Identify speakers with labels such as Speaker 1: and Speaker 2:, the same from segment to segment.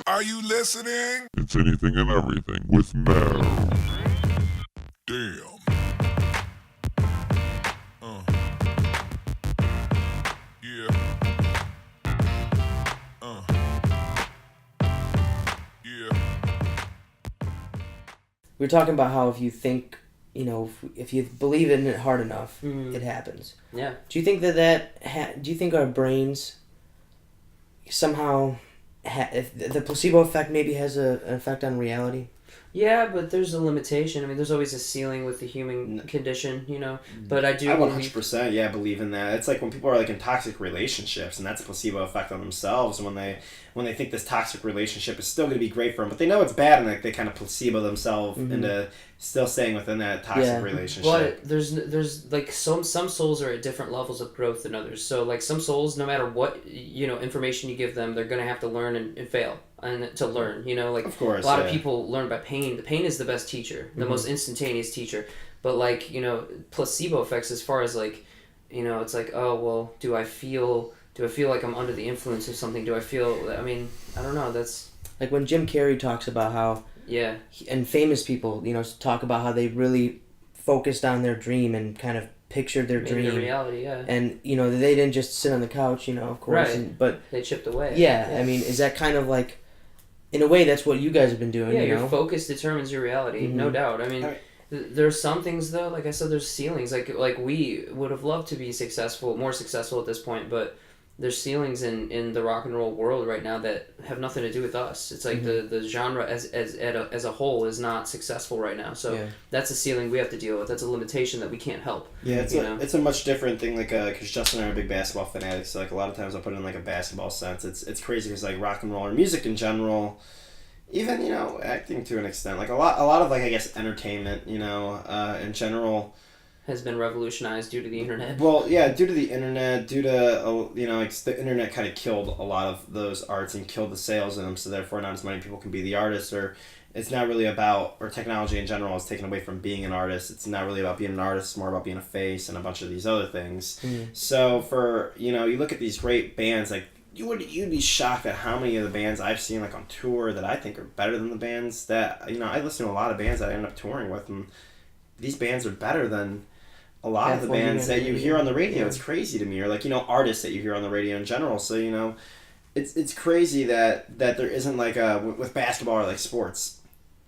Speaker 1: Are you listening?
Speaker 2: It's anything and everything with Mel.
Speaker 1: Damn. Yeah. Yeah.
Speaker 3: We were talking about how if you think, if you believe in it hard enough, it happens.
Speaker 4: Yeah.
Speaker 3: Do you think do you think our brains somehow, if the placebo effect maybe has an effect on reality?
Speaker 4: Yeah, but there's a limitation. I mean, there's always a ceiling with the human condition, But I do.
Speaker 5: I 100% believe in that. It's like when people are like in toxic relationships, and that's a placebo effect on themselves. When they think this toxic relationship is still going to be great for them, but they know it's bad, and like they kind of placebo themselves into still staying within that toxic relationship.
Speaker 4: But there's like some souls are at different levels of growth than others. So like some souls, no matter what information you give them, they're going to have to learn and fail. And to learn, like
Speaker 5: of course,
Speaker 4: a lot of people learn by pain. The pain is the best teacher, the most instantaneous teacher. But like, placebo effects as far as like, it's like, oh, well, do I feel like I'm under the influence of something? I don't know. That's
Speaker 3: like when Jim Carrey talks about how, and famous people, talk about how they really focused on their dream and kind of pictured their dream.
Speaker 4: Their reality, yeah.
Speaker 3: And, they didn't just sit on the couch, of course.
Speaker 4: Right.
Speaker 3: But
Speaker 4: they chipped away.
Speaker 3: Yeah, I mean, is that kind of like, in a way, that's what you guys have been doing,
Speaker 4: your focus determines your reality, no doubt. I mean, there's some things, though, like I said, there's ceilings. Like we would have loved to be more successful at this point, but there's ceilings in the rock and roll world right now that have nothing to do with us. It's like the genre as a whole is not successful right now. So that's a ceiling we have to deal with. That's a limitation that we can't help.
Speaker 5: Yeah, it's a much different thing. Like, because Justin and I are big basketball fanatics. So like a lot of times I'll put it in like a basketball sense. It's crazy because like rock and roll or music in general, even acting to an extent, like a lot of like I guess entertainment, in general,
Speaker 4: has been revolutionized due to the internet.
Speaker 5: Well, yeah, due to the internet, due to the internet kind of killed a lot of those arts and killed the sales in them. So therefore, not as many people can be the artists, or it's not really about, or technology in general is taken away from being an artist. It's not really about being an artist. It's more about being a face and a bunch of these other things. So for you look at these great bands, like you'd be shocked at how many of the bands I've seen like on tour that I think are better than the bands that I listen to a lot of bands that I end up touring with, and these bands are better than a lot of the bands that you hear on the radio. It's crazy to me, or like artists that you hear on the radio in general. So it's crazy that there isn't like with basketball or like sports,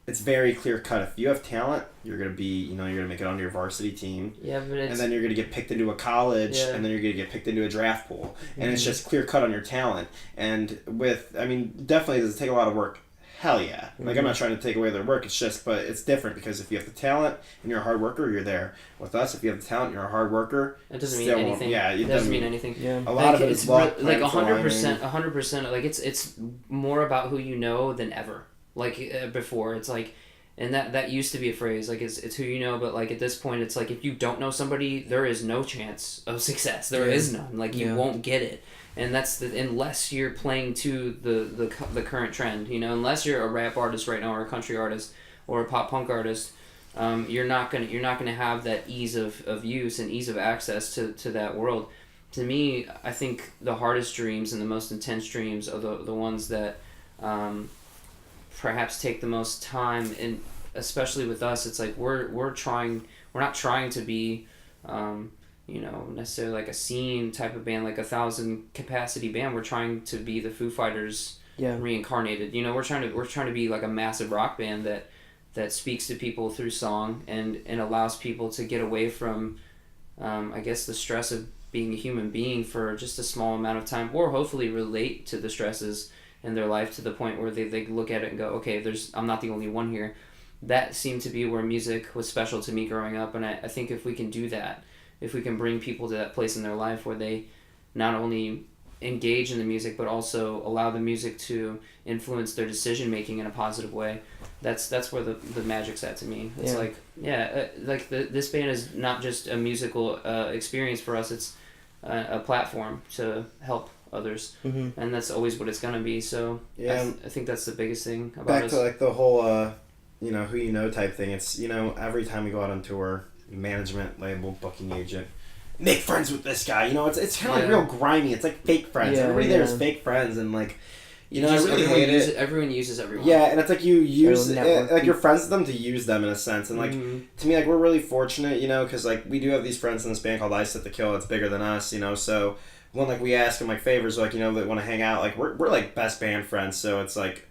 Speaker 5: it's very clear cut. If you have talent, you're gonna be you're gonna make it onto your varsity team.
Speaker 4: Yeah, but
Speaker 5: and then you're gonna get picked into a college, and then you're gonna get picked into a draft pool, and it's just clear cut on your talent. And definitely does it take a lot of work. Hell yeah. Like, I'm not trying to take away their work. It's just, but it's different because if you have the talent and you're a hard worker, you're there. With us, if you have the talent and you're a hard worker,
Speaker 4: it doesn't mean anything.
Speaker 5: Yeah,
Speaker 4: it doesn't mean anything.
Speaker 3: Yeah.
Speaker 5: A lot of it is luck,
Speaker 4: like 100%. Like it's more about who you know than ever. Like before, it's like, and that used to be a phrase. Like it's who you know, but like at this point, it's like if you don't know somebody, there is no chance of success. There is none. Like you won't get it. And that's unless you're playing to the current trend, unless you're a rap artist right now or a country artist or a pop punk artist, you're not gonna have that ease of use and ease of access to that world. To me, I think the hardest dreams and the most intense dreams are the ones that perhaps take the most time, and especially with us, it's like we're not trying to be necessarily like a scene type of band, like 1,000 capacity band. We're trying to be the Foo Fighters reincarnated. We're trying to be like a massive rock band that speaks to people through song and allows people to get away from I guess the stress of being a human being for just a small amount of time, or hopefully relate to the stresses in their life to the point where they look at it and go, okay, I'm not the only one here. That seemed to be where music was special to me growing up, and I think if we can do that, if we can bring people to that place in their life where they not only engage in the music but also allow the music to influence their decision making in a positive way, that's where the magic's at to me. It's this band is not just a musical experience for us, it's a platform to help others, and that's always what it's gonna be. So I think that's the biggest thing about
Speaker 5: back
Speaker 4: us.
Speaker 5: to like the whole who type thing. It's every time we go out on tour, management, label, booking agent, make friends with this guy. You know, it's kind of like real grimy. It's like fake friends. Everybody there is fake friends, and like, you know, I really hate it.
Speaker 4: Everyone uses everyone.
Speaker 5: Yeah, and it's like you use like you're friends with them to use them in a sense, and like to me, like we're really fortunate, you know, because like we do have these friends in this band called Ice at the Kill. It's bigger than us, you know. So when like we ask them like favors, like, you know, they want to hang out, like we're like best band friends. So it's like,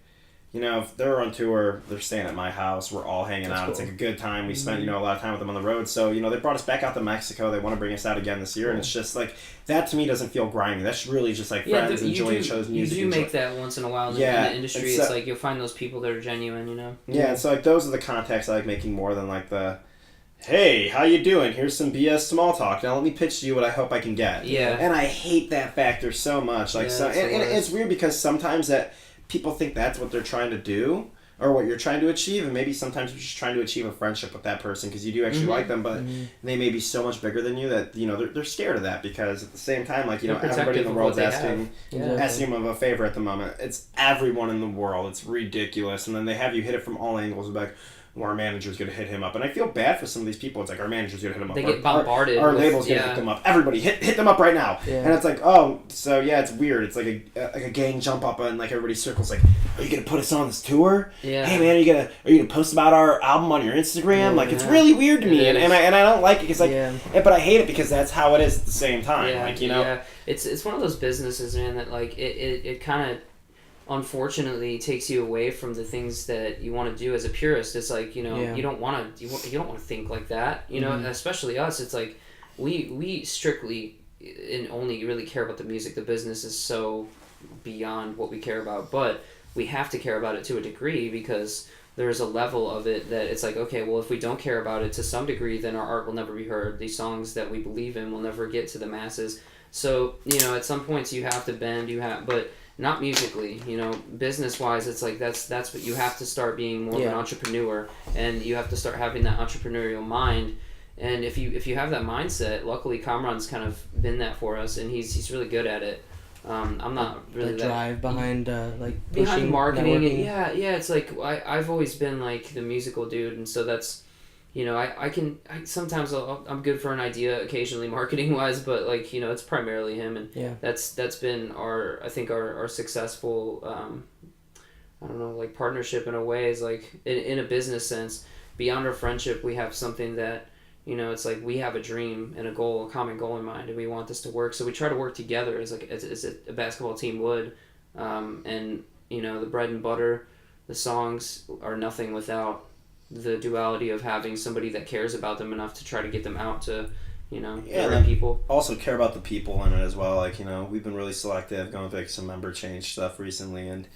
Speaker 5: you know, if they're on tour, they're staying at my house. We're all hanging out. Cool. It's like a good time. We spent, you know, a lot of time with them on the road. So, you know, they brought us back out to Mexico. They want to bring us out again this year. And it's just like, that to me doesn't feel grimy. That's really just like friends enjoying each other's music.
Speaker 4: You do make that once in a while in the industry. It's like you'll find those people that are genuine, you know?
Speaker 5: Yeah, and so like those are the contacts I like making more than like the, hey, how you doing? Here's some BS small talk. Now let me pitch to you what I hope I can get.
Speaker 4: Yeah.
Speaker 5: And I hate that factor so much. Like, and it's weird because sometimes that people think that's what they're trying to do, or what you're trying to achieve, and maybe sometimes you're just trying to achieve a friendship with that person because you do actually like them, but they may be so much bigger than you that, you know, they're scared of that, because at the same time, like, you know, everybody in the world's asking them of a favor at the moment. It's everyone in the world. It's ridiculous. And then they have you hit it from all angles, like, well, our manager's going to hit him up. And I feel bad for some of these people. It's like, our manager's going to hit him up.
Speaker 4: They get bombarded.
Speaker 5: Our label's going to hit them up. Everybody, hit them up right now. Yeah. And it's like, oh, so yeah, it's weird. It's like a gang jump up and like everybody circles like, are you going to put us on this tour? Yeah. Hey man, are you going to post about our album on your Instagram? Yeah, like, it's really weird to me. And I don't like it because like, but I hate it because that's how it is at the same time. Yeah, like, you know. Yeah.
Speaker 4: It's one of those businesses, man, that like it kind of unfortunately takes you away from the things that you want to do as a purist. It's like, you know, you don't want to think like that, you know, especially us. It's like we strictly and only really care about the music. The business is so beyond what we care about, but we have to care about it to a degree because there's a level of it that it's like, okay, well, if we don't care about it to some degree, then our art will never be heard. These songs that we believe in will never get to the masses. So, you know, at some points you have to bend, but not musically, you know, business-wise, it's like that's what you have to start being more of an entrepreneur, and you have to start having that entrepreneurial mind. And if you have that mindset, luckily Comron's kind of been that for us, and he's really good at it. I'm not really
Speaker 3: the drive behind
Speaker 4: behind marketing, networking. And it's like I've always been like the musical dude, and so that's, you know, I sometimes I'm good for an idea occasionally marketing wise, but like, you know, it's primarily him, and that's been our successful I don't know, like partnership in a way, is like in a business sense. Beyond our friendship, we have something that, you know, it's like we have a dream and a goal, a common goal in mind, and we want this to work. So we try to work together as a basketball team would, and you know, the bread and butter, the songs are nothing without the duality of having somebody that cares about them enough to try to get them out to, you know, the right people.
Speaker 5: Also care about the people in it as well. Like, you know, we've been really selective, going through like some member change stuff recently, and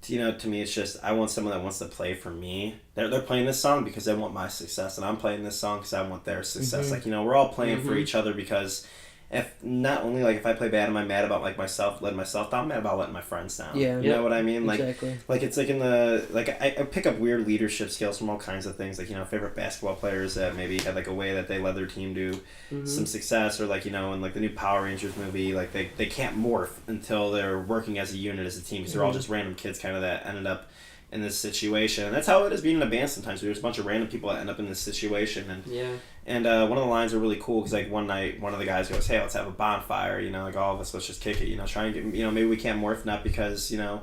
Speaker 5: you know, to me, it's just, I want someone that wants to play for me. They're playing this song because they want my success, and I'm playing this song because I want their success. Like, you know, we're all playing for each other, because if not only like if I play bad, am I mad about like letting myself down? I'm mad about letting my friends down. Yeah, you know what I mean? Like, exactly. Like it's like in the like I pick up weird leadership skills from all kinds of things. Like, you know, favorite basketball players that maybe had like a way that they led their team to some success, or like, you know, in like the new Power Rangers movie, like they can't morph until they're working as a unit, as a team, because they're all just random kids kind of that ended up in this situation. And that's how it is being in a band sometimes. There's a bunch of random people that end up in this situation, and one of the lines are really cool, because like one night one of the guys goes, hey, let's have a bonfire, you know, like all of us, let's just kick it, you know, try and get, you know, maybe we can't morph, not because, you know,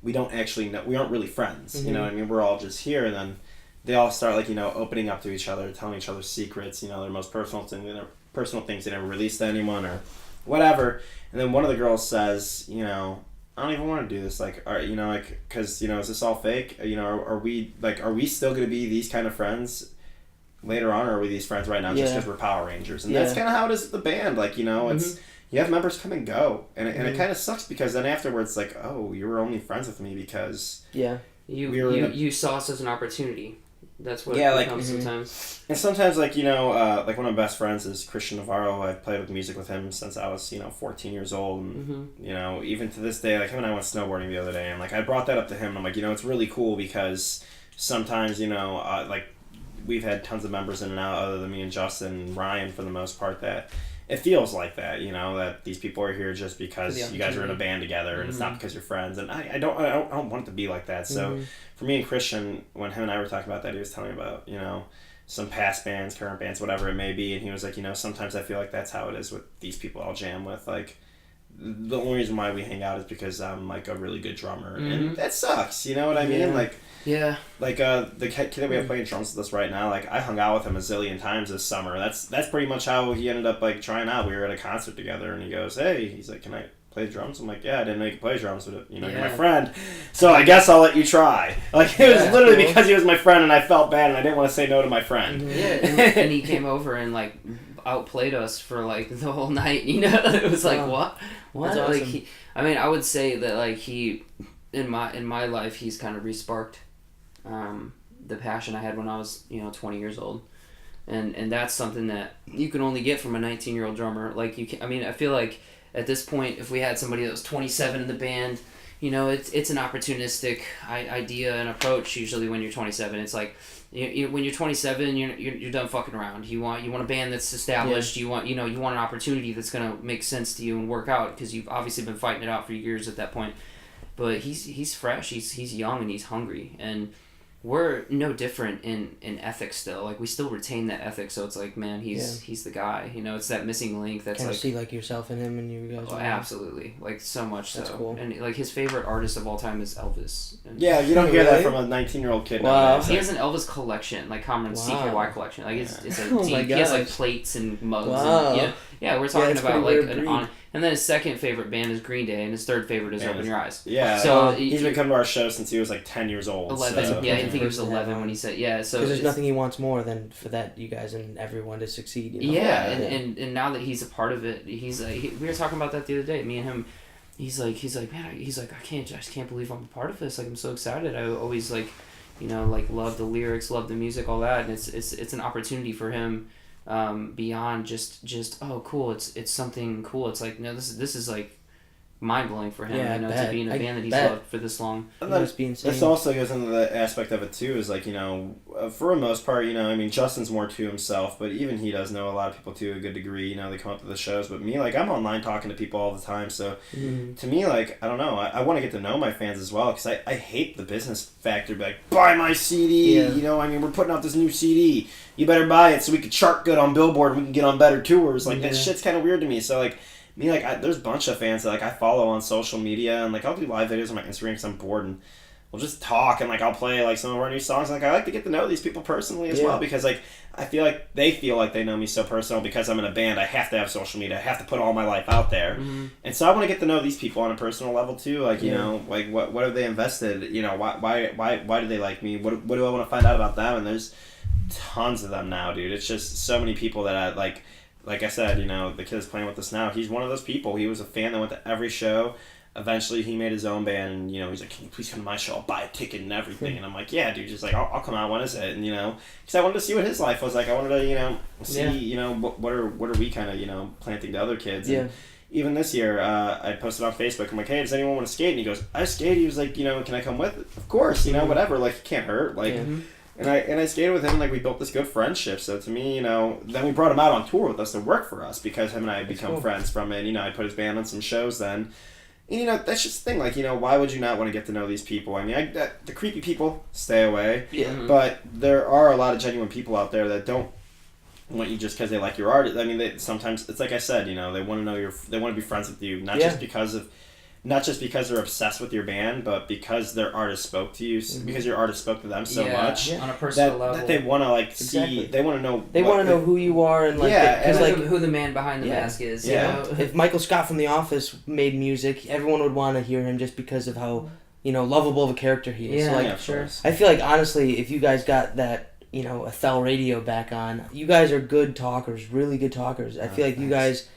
Speaker 5: we don't actually know, we aren't really friends, you know what I mean, we're all just here. And then they all start like, you know, opening up to each other, telling each other secrets, you know, their most personal things they never released to anyone or whatever. And then one of the girls says, you know, I don't even want to do this, like, you know, like, because, you know, is this all fake? You know, are we still going to be these kind of friends later on, or are we these friends right now just because we're Power Rangers? And that's kind of how it is with the band. Like, you know, it's, you have members come and go, and it kind of sucks, because then afterwards, like, oh, you were only friends with me because
Speaker 4: you saw us as an opportunity. That's what it becomes sometimes.
Speaker 5: And sometimes, like, you know, like one of my best friends is Christian Navarro. I've played with music with him since I was, you know, 14 years old. And, you know, even to this day, like, him and I went snowboarding the other day, and, like, I brought that up to him. And I'm like, you know, it's really cool because sometimes, you know, like, we've had tons of members in and out other than me and Justin and Ryan for the most part, that it feels like that, you know, that these people are here just because you guys are in a band together, and it's not because you're friends. And I don't want it to be like that. So for me and Christian, when him and I were talking about that, he was telling me about, you know, some past bands, current bands, whatever it may be, and he was like, you know, sometimes I feel like that's how it is with these people I'll jam with. Like, the only reason why we hang out is because I'm like a really good drummer, and that sucks. You know what I mean? Like, like the kid that we have playing drums with us right now, like I hung out with him a zillion times this summer. That's pretty much how he ended up like trying out. We were at a concert together, and he goes, "Hey," he's like, "Can I play drums?" I'm like, "Yeah, I didn't know you could play drums, but you know, you're my friend, so I guess I'll let you try." Like, it was literally because he was my friend, and I felt bad, and I didn't want to say no to my friend.
Speaker 4: And he came over and like outplayed us for like the whole night. You know, it was like what?
Speaker 3: That's awesome.
Speaker 4: Like I mean, I would say that like he, in my life, he's kind of resparked the passion I had when I was 20 years old, and that's something that you can only get from a 19-year-old drummer. Like you can, I mean, I feel like at this point, if we had somebody that was 27 in the band, it's an opportunistic idea and approach. Usually, when you're 27, it's like when you're 27, you're done fucking around. You want a band that's established. You want an opportunity that's gonna make sense to you and work out, because you've obviously been fighting it out for years at that point. But he's fresh. He's young and he's hungry, and we're no different in ethics still. Like, we still retain that ethic, so it's like, man, he's the guy. It's that missing link that's
Speaker 3: kind
Speaker 4: like...
Speaker 3: of see, like, yourself in him and you guys...
Speaker 4: Oh, absolutely. Like, so much
Speaker 3: that's
Speaker 4: so.
Speaker 3: Cool.
Speaker 4: And, like, his favorite artist of all time is Elvis. And
Speaker 5: yeah, you don't hear that from a 19-year-old kid.
Speaker 3: Wow.
Speaker 4: He has an Elvis collection, like, Comron CKY collection. Like, it's a
Speaker 3: oh
Speaker 4: deep... He has, like, plates and mugs.
Speaker 3: Wow.
Speaker 4: And, yeah, we're talking about, like,
Speaker 3: an
Speaker 4: on... And then his second favorite band is Green Day, and his third favorite is Open Your Eyes.
Speaker 5: Yeah,
Speaker 4: so
Speaker 5: he's been coming to our show since he was like 10 years old.
Speaker 4: 11,
Speaker 5: so.
Speaker 4: yeah, I think he was 11 when he said, yeah. So
Speaker 3: because there's nothing he wants more than for that you guys and everyone to succeed.
Speaker 4: Yeah, and now that he's a part of it, he's we were talking about that the other day. Me and him, he's like, man, I just can't believe I'm a part of this. Like, I'm so excited. I always like love the lyrics, love the music, all that, and it's an opportunity for him. Beyond just oh cool, it's something cool. It's like, no, this is like mind blowing for him. To be in a band that he's loved for this long.
Speaker 5: And then this also goes into the aspect of it too. Is like, for the most part, I mean, Justin's more to himself, but even he does know a lot of people to a good degree. They come up to the shows, but me, like, I'm online talking to people all the time. So to me, like, I don't know, I want to get to know my fans as well, because I hate the business factor. Be like, buy my CD. I mean, we're putting out this new CD. You better buy it so we can chart good on Billboard and we can get on better tours. Like, that shit's kind of weird to me. So, like, me, like, there's a bunch of fans that, like, I follow on social media, and, like, I'll do live videos on my Instagram because I'm bored, and we'll just talk, and, like, I'll play, like, some of our new songs. Like, I like to get to know these people personally as well, because, like, I feel like they know me so personal because I'm in a band. I have to have social media. I have to put all my life out there. Mm-hmm. And so I want to get to know these people on a personal level too. Like, like what have they invested? Why do they like me? What do I want to find out about them? And there's tons of them now, dude. It's just so many people that I like I said, the kid's playing with us now. He's one of those people. He was a fan that went to every show. Eventually, he made his own band, and, he's like, "Can you please come to my show? I'll buy a ticket and everything." And I'm like, "Yeah, dude, just like, I'll come out. When is it?" And, because I wanted to see what his life was like. I wanted to, see, what are we kind of, planting to other kids. And even this year, I posted on Facebook. I'm like, "Hey, does anyone want to skate?" And he goes, "I skate." He was like, "Can I come with?" Of course, whatever. Like, it can't hurt. Like, and I skated with him, and, like, we built this good friendship. So to me, then we brought him out on tour with us to work for us, because him and I had become friends from it. I put his band on some shows then. And, that's just the thing. Like, why would you not want to get to know these people? I mean, the creepy people, stay away. Yeah. But there are a lot of genuine people out there that don't want you just because they like your art. I mean, sometimes, it's like I said, they want to know they want to be friends with you, not just because they're obsessed with your band, but because their artist spoke to you, because your artist spoke to them so much
Speaker 4: on a personal level,
Speaker 5: that they want to see. They want to know.
Speaker 3: They want to know who you are, and
Speaker 4: who the man behind the mask is.
Speaker 5: Yeah.
Speaker 3: If Michael Scott from The Office made music, everyone would want to hear him just because of how lovable of a character he is.
Speaker 4: Yeah, sure.
Speaker 3: I feel like, honestly, if you guys got that Ethel radio back on, you guys are good talkers, really good talkers. I feel like you guys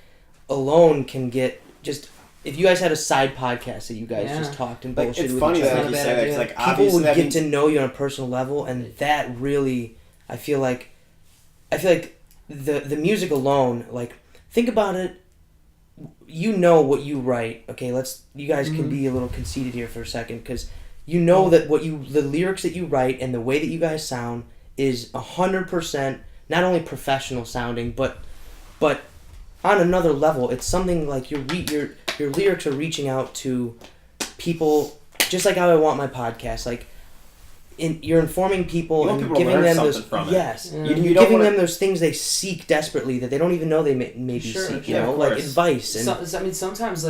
Speaker 3: alone can get just. If you guys had a side podcast that you guys just talked and bullshit with each other,
Speaker 5: it's funny that you say that, like,
Speaker 3: people would get to know you on a personal level, and that really, I feel like the music alone, like, think about it. What you write. Okay, you guys can be a little conceited here for a second, because that the lyrics that you write and the way that you guys sound is 100% not only professional sounding, but on another level. It's something like your lyrics are reaching out to people, just like how I want my podcast. Like, you're informing people
Speaker 5: You want
Speaker 3: and
Speaker 5: people to
Speaker 3: giving
Speaker 5: learn
Speaker 3: them
Speaker 5: something
Speaker 3: those
Speaker 5: from it.
Speaker 3: yes,
Speaker 5: You
Speaker 3: you're
Speaker 5: don't
Speaker 3: giving
Speaker 5: wanna-
Speaker 3: them those things they seek desperately that they don't even know they maybe
Speaker 4: Sure,
Speaker 3: seek.
Speaker 5: yeah, of
Speaker 3: Like
Speaker 5: course.
Speaker 3: advice and
Speaker 4: I mean, sometimes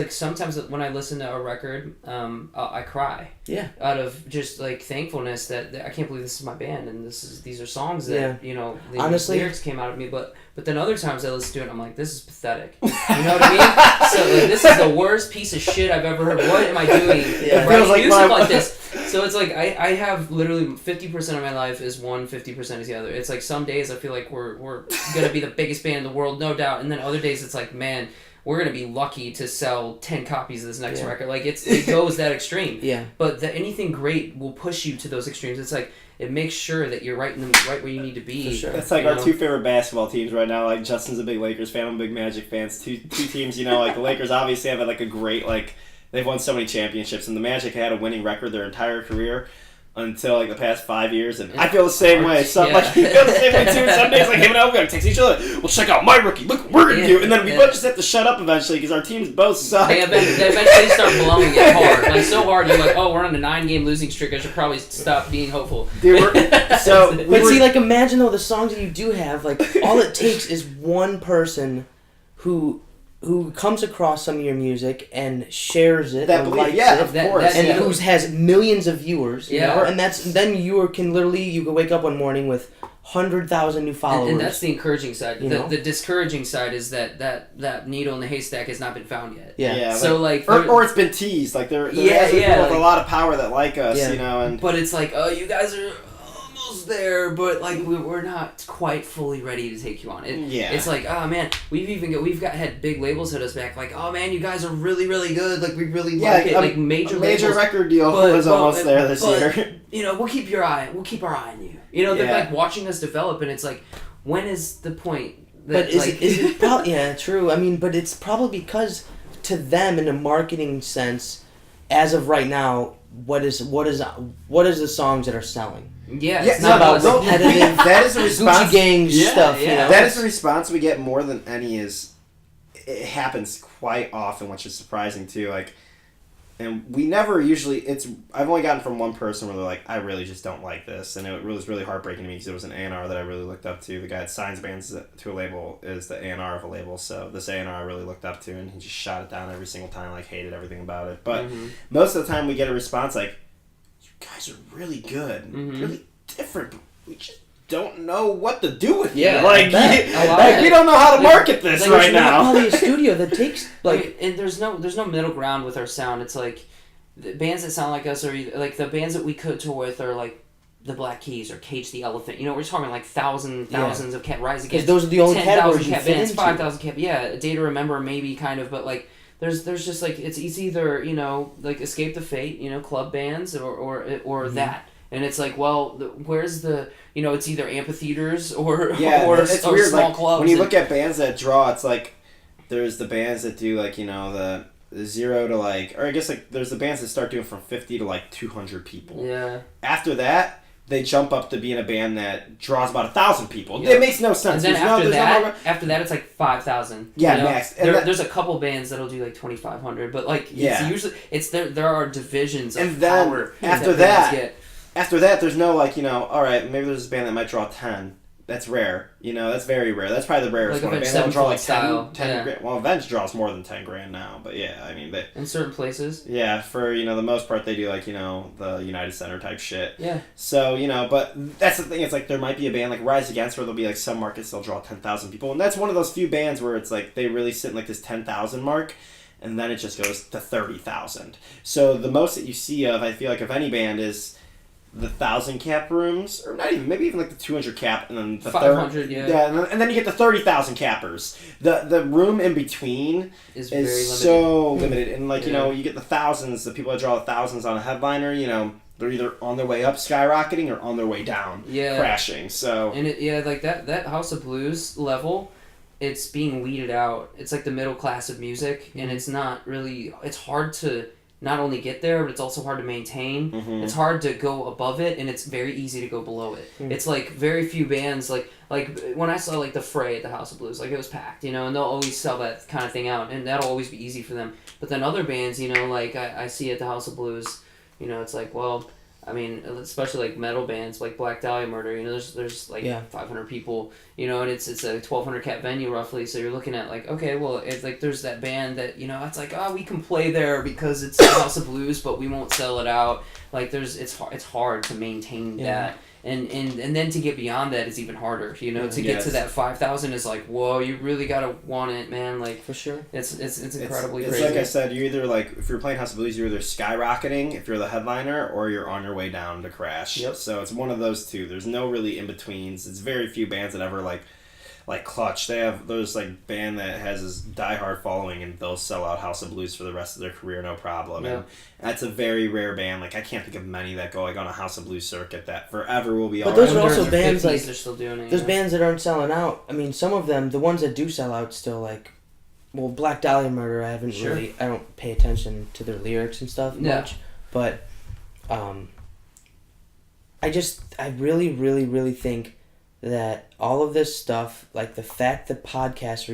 Speaker 4: when I listen to a record, I cry.
Speaker 3: yeah.
Speaker 4: Out of just like thankfulness that I can't believe this is my band and these are songs that the
Speaker 3: Honestly,
Speaker 4: lyrics came out of me. But then other times I listen to it, and I'm like, this is pathetic. You know what I mean? So like, this is the worst piece of shit I've ever heard. What am I doing?
Speaker 3: Yeah.
Speaker 5: It feels like
Speaker 4: music
Speaker 5: my-
Speaker 4: like this. So it's like I have literally 50% of my life is one, 50% is the other. It's like some days I feel like we're gonna be the biggest band in the world, no doubt, and then other days it's like, man, we're gonna be lucky to sell 10 copies of this next record. Like it goes that extreme.
Speaker 3: Yeah.
Speaker 4: But anything great will push you to those extremes. It's like it makes sure that you're right where you need to be.
Speaker 3: For sure.
Speaker 5: It's like
Speaker 4: you
Speaker 5: our
Speaker 4: know?
Speaker 5: two favorite basketball teams right now. Like Justin's a big Lakers fan, I'm a big Magic fan. Two teams, like the Lakers obviously have like a great they've won so many championships, and the Magic had a winning record their entire career until like the past 5 years, and I feel the same way. So like you feel the same way too. Some days like him and I, we gotta text each other. Well, check out my rookie. Look what we're gonna do, and then we both just have to shut up eventually because our teams both suck.
Speaker 4: They eventually start blowing it hard, like so hard. You're like, oh, we're on a 9-game losing streak. I should probably stop being hopeful.
Speaker 5: Dude,
Speaker 3: But see, like, imagine though the songs that you do have, like, all it takes is one person who comes across some of your music and shares it
Speaker 5: That
Speaker 3: or
Speaker 5: believe-
Speaker 3: likes
Speaker 5: yeah,
Speaker 3: it,
Speaker 5: of course.
Speaker 3: and
Speaker 4: yeah.
Speaker 3: who has millions of viewers. You
Speaker 4: Yeah.
Speaker 3: know? And then you can wake up one morning with 100,000 new followers.
Speaker 4: And that's the encouraging side.
Speaker 3: You know?
Speaker 4: The discouraging side is that needle in the haystack has not been found yet.
Speaker 3: yeah.
Speaker 4: So like,
Speaker 5: or it's been teased. Like there
Speaker 4: Yeah,
Speaker 5: has been
Speaker 4: yeah,
Speaker 5: people with
Speaker 4: like-
Speaker 5: a lot of power that like us,
Speaker 3: Yeah.
Speaker 5: and
Speaker 4: but it's like, oh, you guys are almost there, but like we're not quite fully ready to take you on.
Speaker 5: Yeah.
Speaker 4: It's like, oh man, we've had big labels hit us back. Like, oh man, you guys are really really good. Like we really like it. Like major
Speaker 5: a major
Speaker 4: labels.
Speaker 5: record deal
Speaker 4: But-
Speaker 5: was almost there this
Speaker 4: but-
Speaker 5: year.
Speaker 4: We'll keep our eye on you. They're
Speaker 5: Yeah.
Speaker 4: like watching us develop, and it's like, when is the point?
Speaker 3: But
Speaker 4: That,
Speaker 3: is
Speaker 4: like,
Speaker 3: it probably yeah, true. I mean, but it's probably because to them in a marketing sense, as of right now, what is the songs that are selling?
Speaker 4: yeah,
Speaker 5: Yeah,
Speaker 4: it's not
Speaker 3: about
Speaker 4: about
Speaker 3: repetitive
Speaker 5: That is a response.
Speaker 3: Gucci Gang
Speaker 4: Yeah,
Speaker 3: stuff. You
Speaker 4: yeah.
Speaker 3: know?
Speaker 5: That is a response we get more than any. Is it happens quite often, which is surprising too. Like, and we never usually. I've only gotten from one person where they're like, I really just don't like this, and it was really heartbreaking to me because it was an A&R that I really looked up to. The guy that signs bands to a label is the A&R of a label, so this A&R I really looked up to, and he just shot it down every single time. Like, hated everything about it. But most of the time we get a response like, you guys are really good, really different, but we just don't know what to do with
Speaker 4: Yeah,
Speaker 5: you. Like,
Speaker 4: I love
Speaker 5: like
Speaker 4: it.
Speaker 5: we don't know how to market this
Speaker 4: Like,
Speaker 5: right
Speaker 3: There's not
Speaker 5: now.
Speaker 3: probably a studio that takes like
Speaker 4: and there's no middle ground with our sound. It's like the bands that sound like us are either, like the bands that we could tour with are like the Black Keys or Cage the Elephant. We're talking like thousands of cat Rise
Speaker 3: because
Speaker 4: Against.
Speaker 3: those are the only
Speaker 4: 10,000
Speaker 3: categories you
Speaker 4: cat
Speaker 3: fit
Speaker 4: bands,
Speaker 3: into.
Speaker 4: 5,000 cat. Yeah, A Day to Remember maybe kind of, but like there's just like it's either like Escape the Fate, club bands or that. And it's like, well, where's the it's either amphitheaters or
Speaker 5: It's
Speaker 4: or
Speaker 5: weird.
Speaker 4: small
Speaker 5: Like,
Speaker 4: clubs.
Speaker 5: when you
Speaker 4: and-
Speaker 5: look at bands that draw, it's like there's the bands that do like the 0 to like, or I guess like there's the bands that start doing from 50 to like 200 people.
Speaker 4: yeah.
Speaker 5: After that, they jump up to being a band that draws about 1,000 people.
Speaker 4: Yeah.
Speaker 5: It makes no sense.
Speaker 4: And then
Speaker 5: There's
Speaker 4: after that, it's like 5,000.
Speaker 5: Yeah, max. And
Speaker 4: There's a couple bands that'll do like 2,500, but like
Speaker 5: Yeah.
Speaker 4: it's usually there are divisions of
Speaker 5: And then
Speaker 4: power
Speaker 5: after
Speaker 4: bands
Speaker 5: that,
Speaker 4: get.
Speaker 5: After that, there's no like all right, maybe there's this band that might draw 10. That's rare. That's very rare. That's probably the rarest
Speaker 4: Like
Speaker 5: one. A
Speaker 4: Avenged
Speaker 5: band that'll draw like
Speaker 4: Sevenfold
Speaker 5: 10,
Speaker 4: style, yeah.
Speaker 5: grand. Well, Avenged draws more than 10 grand now, but yeah, I mean,
Speaker 4: In certain places.
Speaker 5: yeah, for the most part, they do like the United Center type shit.
Speaker 4: Yeah.
Speaker 5: So but that's the thing. It's like there might be a band like Rise Against where there'll be like some markets they'll draw 10,000 people, and that's one of those few bands where it's like they really sit in like this 10,000 mark, and then it just goes to 30,000. So the most that you see of, I feel like, of any band is the 1,000 cap rooms, or not even, maybe even like the 200 cap, and then the
Speaker 4: 500, yeah.
Speaker 5: and then you get the 30,000 cappers. The room in between
Speaker 4: Is
Speaker 5: is
Speaker 4: very limited.
Speaker 5: so limited, and like
Speaker 4: Yeah.
Speaker 5: you get the thousands, the people that draw the thousands on a headliner, they're either on their way up skyrocketing or on their way down crashing. So
Speaker 4: And like that House of Blues level, it's being weeded out. It's like the middle class of music, and it's not really. It's hard to not only get there, but it's also hard to maintain.
Speaker 5: Mhm.
Speaker 4: It's hard to go above it, and it's very easy to go below it. It's like very few bands, like when I saw like the Fray at the House of Blues, like it was packed, and they'll always sell that kind of thing out, and that'll always be easy for them. But then other bands, like I see at the House of Blues, it's like, well, I mean, especially like metal bands like Black Dahlia Murder. You know, there's like 500 people. You know, and it's a 1,200 cap venue roughly. So you're looking at like, okay, well, it's like there's that band that, you know, it's like, oh, we can play there because it's the House of Blues, but we won't sell it out. Like it's hard to maintain that. And then to get beyond that is even harder. You know, to get to that 5,000 is like, whoa, you really gotta want it, man. Like, for sure, it's incredibly crazy.
Speaker 5: It's like I said, you're either like, if you're playing House of Blues, you're either skyrocketing if you're the headliner, or you're on your way down to crash.
Speaker 4: Yep.
Speaker 5: So it's one of those two. There's no really in betweens. It's very few bands that ever like Clutch. They have those like band that has this diehard following, and they'll sell out House of Blues for the rest of their career, no problem. Yeah. And that's a very rare band. Like, I can't think of many that go like on a House of Blues circuit that forever will be.
Speaker 3: But those are also bands like
Speaker 4: they're still doing it.
Speaker 3: There's bands that aren't selling out. I mean, some of them, the ones that do sell out, still like, well, Black Dahlia Murder. I haven't really. I don't pay attention to their lyrics and stuff much, but I really, really, really think that all of this stuff, like the fact that podcasts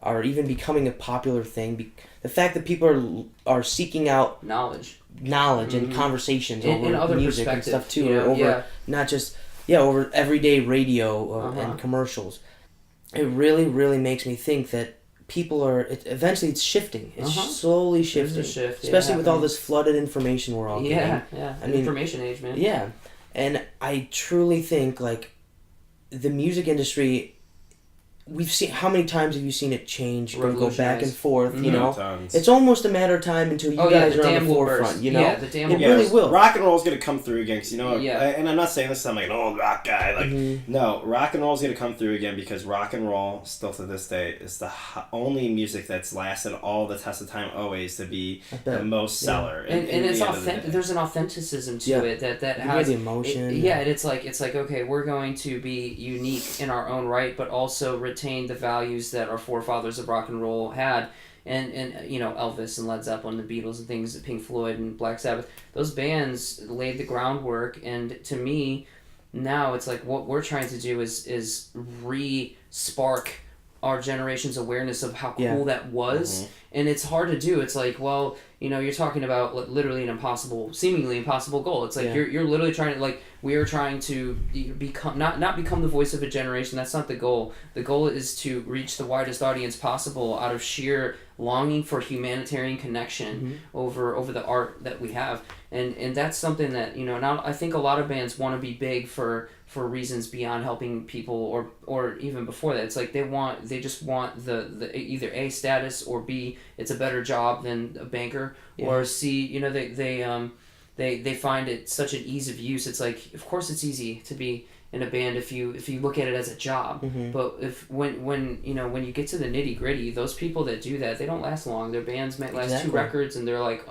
Speaker 3: are even becoming a popular thing, the fact that people are seeking out knowledge and conversations over
Speaker 4: other
Speaker 3: music and stuff too, or over not just over everyday radio and commercials. It really, really makes me think that people eventually it's shifting. It's slowly shifting, especially with all this flooded information we're all getting.
Speaker 4: I mean, information age, man.
Speaker 3: Yeah, and I truly think like the music industry, we've seen, how many times have you seen it change, go back and forth, you know?
Speaker 5: Tons.
Speaker 3: It's almost a matter of time until you guys are on the forefront, you know?
Speaker 4: Yeah, the damn
Speaker 3: it really will.
Speaker 5: Rock and roll is going to come through again, because, you know, and I'm not saying this, I'm like an old rock guy, like, no, rock and roll is going to come through again, because rock and roll, still to this day, is the only music that's lasted all the test of time always to be the most seller.
Speaker 4: And it's authentic, there's an authenticism to it that has...
Speaker 3: the emotion.
Speaker 4: It's like, okay, we're going to be unique in our own right, but also retain the values that our forefathers of rock and roll had, and you know, Elvis and Led Zeppelin, the Beatles and things, Pink Floyd and Black Sabbath, those bands laid the groundwork. And to me now it's like what we're trying to do is re-spark our generation's awareness of how cool that was. And it's hard to do. It's like, well, you know, you're talking about literally an seemingly impossible goal. It's like you're literally trying to, like, we are trying to become not become the voice of a generation. That's not the goal. The goal is to reach the widest audience possible out of sheer longing for humanitarian connection over the art that we have. And that's something that, you know, now I think a lot of bands want to be big for reasons beyond helping people, or even before that. It's like they just want the either A, status, or B, it's a better job than a banker, or C, you know, they find it such an ease of use. It's like, of course it's easy to be in a band if you look at it as a job, but when you get to the nitty gritty, those people that do that, they don't last long. Their bands might last 2 records and they're like,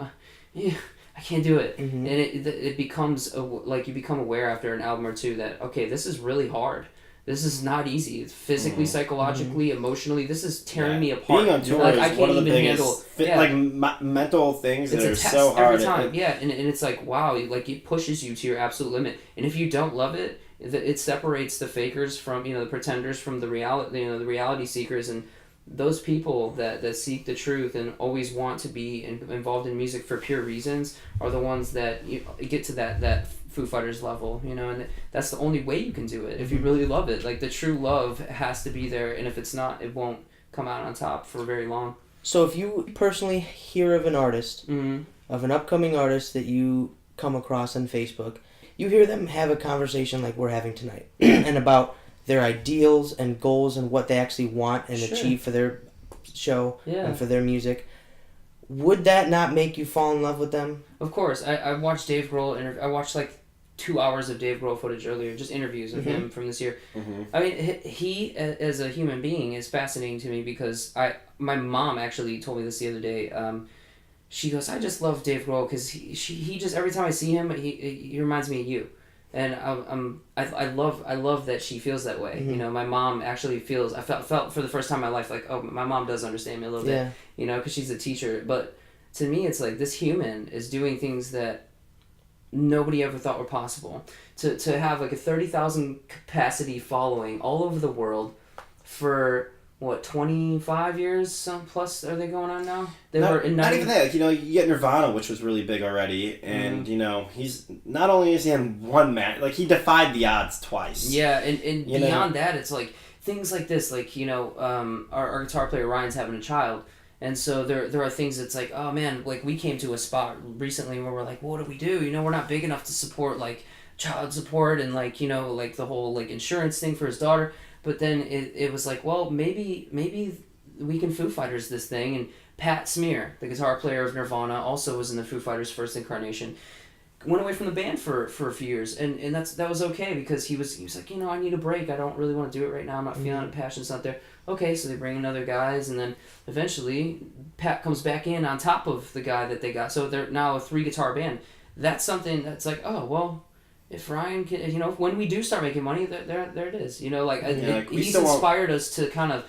Speaker 4: I can't do it. And it becomes like you become aware after an album or two that, okay, this is really hard. This is not easy. It's physically, psychologically, emotionally. This is tearing me apart.
Speaker 5: Being on tour is one of the biggest, mental things that are so hard.
Speaker 4: Every time, and it's like, wow, like it pushes you to your absolute limit. And if you don't love it, it separates the fakers from, you know, the pretenders from the reality, you know, the reality seekers. And those people that seek the truth and always want to be involved in music for pure reasons are the ones that get to that Foo Fighters level, you know, and that's the only way you can do it if you really love it. Like, the true love has to be there, and if it's not, it won't come out on top for very long.
Speaker 3: So if you personally hear of an artist, of an upcoming artist that you come across on Facebook, you hear them have a conversation like we're having tonight, and about their ideals and goals and what they actually want and achieve for their show and for their music, would that not make you fall in love with them?
Speaker 4: Of course. I watched Dave Grohl I watched like 2 hours of Dave Grohl footage earlier, just interviews of him from this year. I mean, he as a human being is fascinating to me, because my mom actually told me this the other day. She goes, I just love Dave Grohl because he just, every time I see him, he reminds me of you. And I love that she feels that way. You know, my mom actually feels, I felt for the first time in my life like, oh, my mom does understand me a little bit, you know, because she's a teacher. But to me, it's like, this human is doing things that nobody ever thought were possible. To have like a 30,000 capacity following all over the world for 25 years some plus are they going on now? They
Speaker 5: not,
Speaker 4: were in
Speaker 5: not
Speaker 4: 90...
Speaker 5: even that. Like, you get Nirvana, which was really big already, and he's not only is he in one match, like he defied the odds twice.
Speaker 4: Yeah, and beyond that, it's like things like this, like our guitar player Ryan's having a child, and so there are things that's like, oh man, like we came to a spot recently where we're like, what do we do? We're not big enough to support like child support and like like the whole like insurance thing for his daughter. But then it was like, well, maybe we can Foo Fighters this thing. And Pat Smear, the guitar player of Nirvana, also was in the Foo Fighters' first incarnation. Went away from the band for a few years, and that was okay because he was like, I need a break. I don't really want to do it right now. I'm not feeling it. Passion's not there. Okay, so they bring in other guys, and then eventually Pat comes back in on top of the guy that they got. So they're now a 3-guitar band. That's something that's like, oh well. If Ryan can, when we do start making money, there it is. He's inspired us to kind of.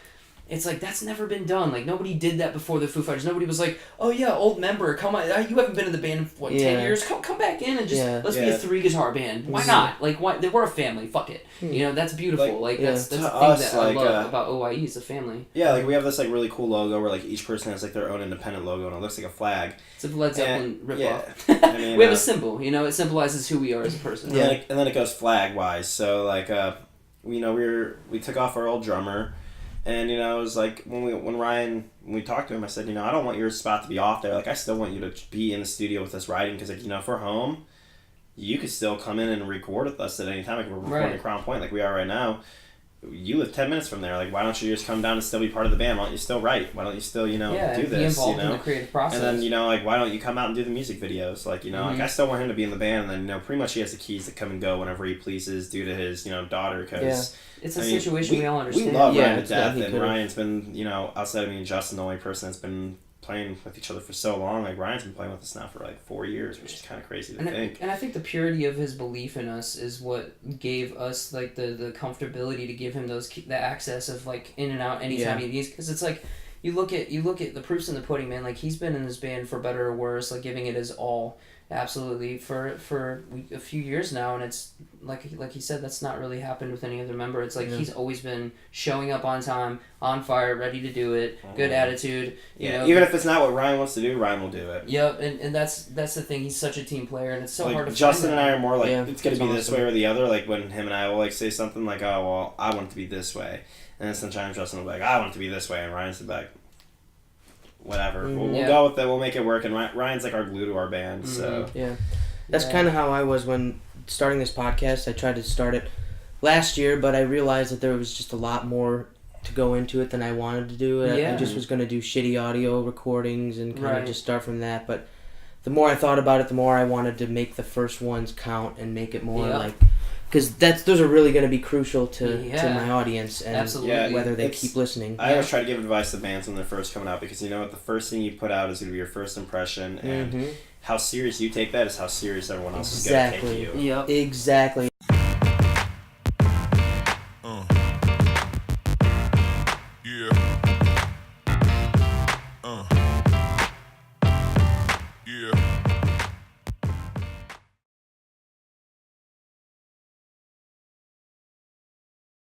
Speaker 4: It's like that's never been done. Like nobody did that before the Foo Fighters. Nobody was like, "Oh yeah, old member, come on. You haven't been in the band in 10 years. Come back in and just let's be a 3-guitar band. Why not? Like why? We're a family. Fuck it. That's beautiful. That's the thing that I love about OIE is a family.
Speaker 5: Yeah, like we have this like really cool logo where like each person has like their own independent logo and it looks like a flag.
Speaker 4: It's a Led Zeppelin ripoff.
Speaker 5: We
Speaker 4: have a symbol. It symbolizes who we are as a person.
Speaker 5: Yeah, and then it goes flag wise. So like we took off our old drummer. And, it was like, when Ryan, when we talked to him, I said, I don't want your spot to be off there. Like, I still want you to be in the studio with us writing. Because, like, if we're home, you could still come in and record with us at any time. Like, we're recording at Crown Point like we are right now. You live 10 minutes from there. Like, why don't you just come down and still be part of the band? Why don't you still write? Why don't you still, do this?
Speaker 4: Be involved in the creative process.
Speaker 5: And then, like, why don't you come out and do the music videos? Like, like, I still want him to be in the band. And then, pretty much he has the keys to come and go whenever he pleases due to his, daughter. Because...
Speaker 4: It's a situation we all understand.
Speaker 5: We love Ryan to death, and Ryan's been, outside of me and Justin, the only person that's been playing with each other for so long. Like, Ryan's been playing with us now for, 4 years, which is kind of crazy to think.
Speaker 4: And I think the purity of his belief in us is what gave us, like, the comfortability to give him the access of, like, in and out anytime he needs. Because it's like, you look at the proofs in the pudding, man. Like, he's been in this band for better or worse, like, giving it his all. Absolutely for a few years now, and it's like he said, that's not really happened with any other member. It's like he's always been showing up on time, on fire, ready to do it, good attitude.
Speaker 5: Even if it's not what Ryan wants to do, Ryan will do it.
Speaker 4: Yep, and that's the thing. He's such a team player, and it's so hard to.
Speaker 5: Justin and I are more like it's gonna be this way or the other. Like when him and I will like say something like, "Oh well, I want it to be this way," and then sometimes Justin will be like, "I want it to be this way," and Ryan's like, whatever. We'll go with it. We'll make it work. And Ryan's like our glue to our band. So
Speaker 3: that's kind of how I was when starting this podcast. I tried to start it last year, but I realized that there was just a lot more to go into it than I wanted to do. I just was going to do shitty audio recordings and kind of just start from that. But the more I thought about it, the more I wanted to make the first ones count and make it more like. Because those are really going to be crucial to my audience and whether they keep listening.
Speaker 5: I always try to give advice to bands when they're first coming out because the first thing you put out is going to be your first impression, and how serious you take that is how serious everyone else is going to take you.
Speaker 3: Yep. Exactly.
Speaker 1: Yeah.